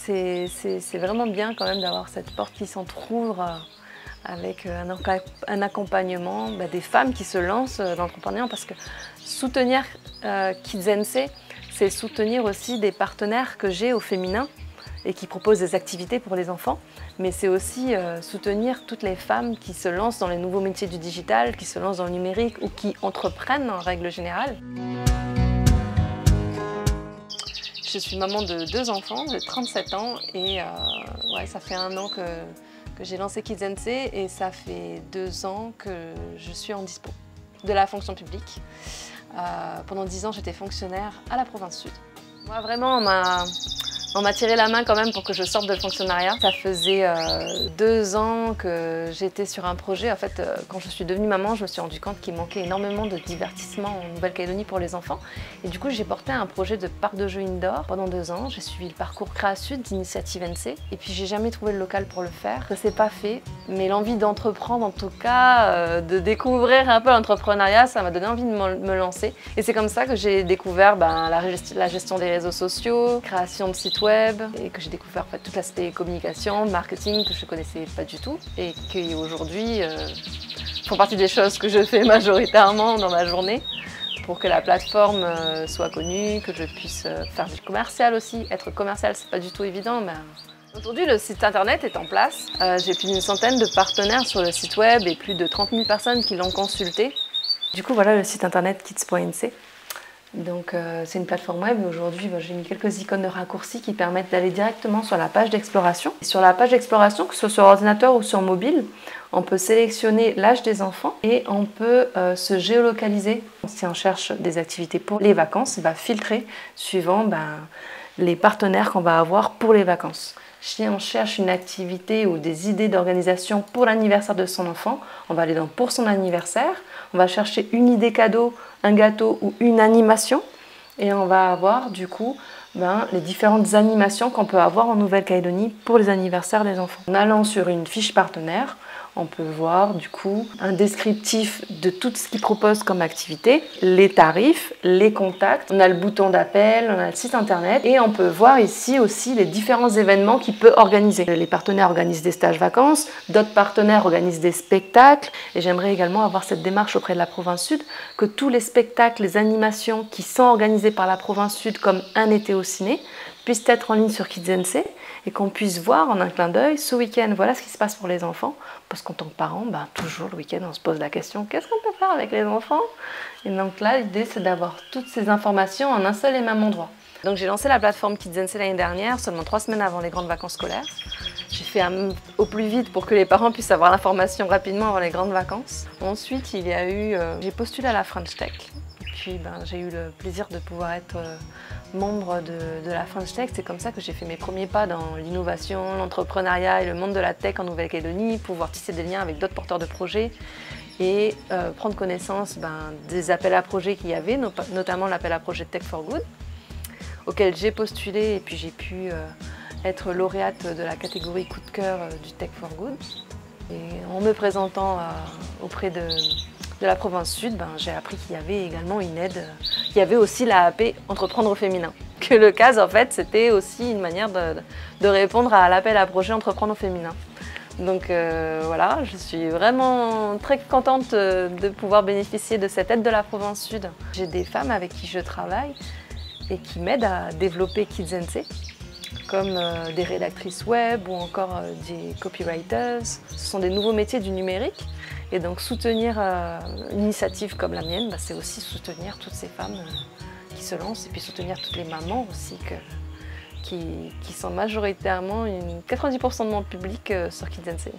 c'est vraiment bien quand même d'avoir cette porte qui s'entrouvre avec un accompagnement des femmes qui se lancent dans l'accompagnement, parce que soutenir Kids NC, c'est soutenir aussi des partenaires que j'ai au féminin et qui proposent des activités pour les enfants, mais c'est aussi soutenir toutes les femmes qui se lancent dans les nouveaux métiers du digital, qui se lancent dans le numérique ou qui entreprennent en règle générale. Je suis maman de 2 enfants, j'ai 37 ans et ouais, ça fait 1 an que j'ai lancé Kids NC et ça fait 2 ans que je suis en dispo de la fonction publique. Pendant 10 ans, j'étais fonctionnaire à la province sud. Moi, vraiment, on m'a tiré la main quand même pour que je sorte de le fonctionnariat. Ça faisait 2 ans que j'étais sur un projet. En fait, quand je suis devenue maman, je me suis rendu compte qu'il manquait énormément de divertissement en Nouvelle-Calédonie pour les enfants. Et du coup, j'ai porté un projet de parc de jeux indoor pendant 2 ans. J'ai suivi le parcours Créa Sud d'Initiative NC. Et puis, j'ai jamais trouvé le local pour le faire. Ça s'est pas fait, mais l'envie d'entreprendre, en tout cas, de découvrir un peu l'entrepreneuriat, ça m'a donné envie de me lancer. Et c'est comme ça que j'ai découvert la gestion des réseaux sociaux, création de sites web, et que j'ai découvert en fait, tout l'aspect communication, marketing que je ne connaissais pas du tout et qui aujourd'hui font partie des choses que je fais majoritairement dans ma journée pour que la plateforme soit connue, que je puisse faire du commercial aussi. Être commercial, c'est pas du tout évident, mais aujourd'hui le site internet est en place. J'ai plus d'une centaine de partenaires sur le site web et plus de 30 000 personnes qui l'ont consulté. Du coup voilà le site internet kids.nc. Donc c'est une plateforme web et aujourd'hui j'ai mis quelques icônes de raccourcis qui permettent d'aller directement sur la page d'exploration. Sur la page d'exploration, que ce soit sur ordinateur ou sur mobile, on peut sélectionner l'âge des enfants et on peut se géolocaliser. Si on cherche des activités pour les vacances, on va filtrer suivant les partenaires qu'on va avoir pour les vacances. Si on cherche une activité ou des idées d'organisation pour l'anniversaire de son enfant, on va aller dans pour son anniversaire, on va chercher une idée cadeau, un gâteau ou une animation et on va avoir du coup les différentes animations qu'on peut avoir en Nouvelle-Calédonie pour les anniversaires des enfants. En allant sur une fiche partenaire, on peut voir du coup un descriptif de tout ce qu'ils proposent comme activité, les tarifs, les contacts, on a le bouton d'appel, on a le site internet et on peut voir ici aussi les différents événements qu'il peut organiser. Les partenaires organisent des stages vacances, d'autres partenaires organisent des spectacles et j'aimerais également avoir cette démarche auprès de la province sud que tous les spectacles, les animations qui sont organisés par la province sud comme un été au ciné puissent être en ligne sur Kids NC et qu'on puisse voir en un clin d'œil ce week-end, voilà ce qui se passe pour les enfants. Parce qu'en tant que parent, toujours le week-end, on se pose la question, qu'est-ce qu'on peut faire avec les enfants? Et donc là, l'idée, c'est d'avoir toutes ces informations en un seul et même endroit. Donc j'ai lancé la plateforme Kids NC l'année dernière, seulement 3 semaines avant les grandes vacances scolaires. J'ai fait au plus vite pour que les parents puissent avoir l'information rapidement avant les grandes vacances. Ensuite, il y a eu, j'ai postulé à la French Tech. Et puis j'ai eu le plaisir de pouvoir être membre de la French Tech. C'est comme ça que j'ai fait mes premiers pas dans l'innovation, l'entrepreneuriat et le monde de la tech en Nouvelle-Calédonie, pouvoir tisser des liens avec d'autres porteurs de projets et prendre connaissance des appels à projets qu'il y avait, notamment l'appel à projet Tech for Good, auquel j'ai postulé et puis j'ai pu être lauréate de la catégorie coup de cœur du Tech for Good. Et en me présentant auprès de la province sud, j'ai appris qu'il y avait également une aide, il y avait aussi l'AAP Entreprendre au féminin. Que le CAS, en fait, c'était aussi une manière de répondre à l'appel à projet Entreprendre au féminin. Donc voilà, je suis vraiment très contente de pouvoir bénéficier de cette aide de la province sud. J'ai des femmes avec qui je travaille et qui m'aident à développer Kids NC, comme des rédactrices web ou encore des copywriters. Ce sont des nouveaux métiers du numérique et donc soutenir une initiative comme la mienne, c'est aussi soutenir toutes ces femmes qui se lancent et puis soutenir toutes les mamans aussi qui sont majoritairement 90% de mon public sur Kids NC.